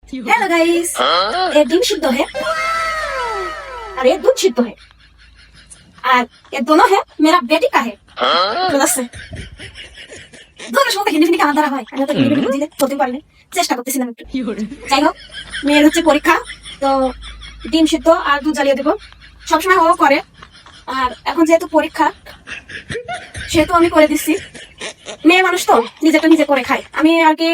Hello guys, ये dim सिद्ध है और ये दूध सिद्ध है और ये दोनों है मेरा बेटी का है। প্লাস দুটোর সময় হিন্দি ফিন্দি কানা ধরা হয়, আমি তো হিন্দি ফিন্দি বুঝি না, বলতে পারি না, চেষ্টা করতেছিলাম একটু। যাই হোক, মেয়ের হচ্ছে পরীক্ষা, তো ডিম সিদ্ধ আর দুধ জ্বালিয়ে দেবো, সবসময় ও করে। আর এখন যেহেতু পরীক্ষা সেহেতু আমি করে দিচ্ছি। মেয়ে মানুষ তো নিজেটা নিজে করে খায়, আমি আর কি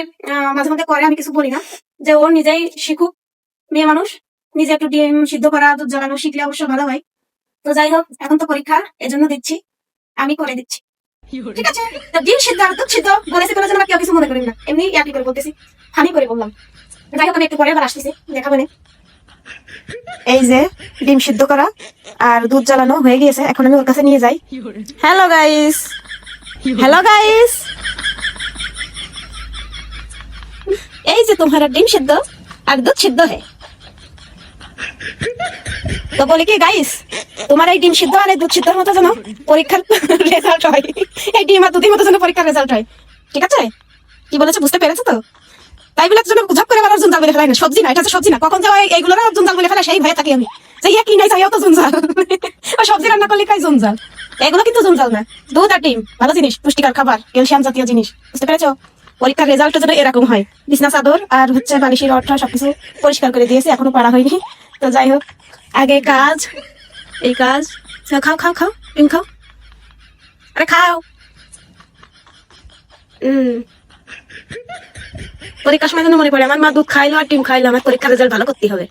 মাঝে মধ্যে করে, আমি কিছু বলি না, যে ও নিজেই শিখুক। মেয়ে মানুষ নিজে একটু ডিম সিদ্ধ করা দুধ জ্বালানো শিখলে অবশ্য ভালো হয়। তো যাই হোক, এখন তো পরীক্ষা, এজন্য দিচ্ছি, আমি করে দিচ্ছি, ঠিক আছে। তো ডিম সিদ্ধ আর দুধ সিদ্ধ বলেছি বলে যেন কেউ কিছু মনে করেন না, এমনি একই করে বলতেছি, আমি করে বললাম। যাই হোক, আমি একটু পরে আবার আসতেছি, দেখাবো না। এই যে ডিম সিদ্ধ করা আর দুধ জ্বালানো হয়ে গিয়েছে, এখন আমি ওর কাছে নিয়ে যাই। হ্যালো গাইস, हेलो गाइस, এই যে তোমারা ডিম সিদ্ধ আর দুধ সিদ্ধ है। তো বলে কি গাইস, তোমার এই ডিম সিদ্ধ আর এই দুধ সিদ্ধর মতো যেন পরীক্ষার রেজাল্ট হয়, এই ডিম আর দুধের মতো যেন পরীক্ষার রেজাল্ট হয়, ঠিক আছে? কি বলেছে বুঝতে পেরেছো তো? তাই বলে জন্য ঝপ করে আবার জঞ্জাল বলে ফেলাই না, সবজি না, এটা হচ্ছে সবজি না, কখন যাও এইগুলো না জঞ্জাল বলে ফেলা, সেই ভয়ে থাকি আমি, যে ইয়া কি নাই চাইও তো জঞ্জাল, আর সবজি রান্না করলে কাই জঞ্জাল, এগুলো কিন্তু জঞ্জাল না। দুধ আর ডিম ভালো জিনিস, পুষ্টিকর খাবার, ক্যালসিয়াম জাতীয় জিনিস, বুঝতে পেরেছো? পরীক্ষার রেজাল্ট যেন এরকম হয়। বিছনা চাদর আর হচ্ছে বালিশের অর্থ সবকিছু পরিষ্কার করে দিয়েছি, এখনো পারা হয়নি। তো যাই হোক, আগে কাজ, এই কাজ। খাও খাও খাও, ডিম খাও, আরে খাও। পরীক্ষার সময় যেন মনে পড়ে আমার মা দুধ খাইলো আর ডিম খাইলো, আমার পরীক্ষার রেজাল্ট ভালো করতে হবে।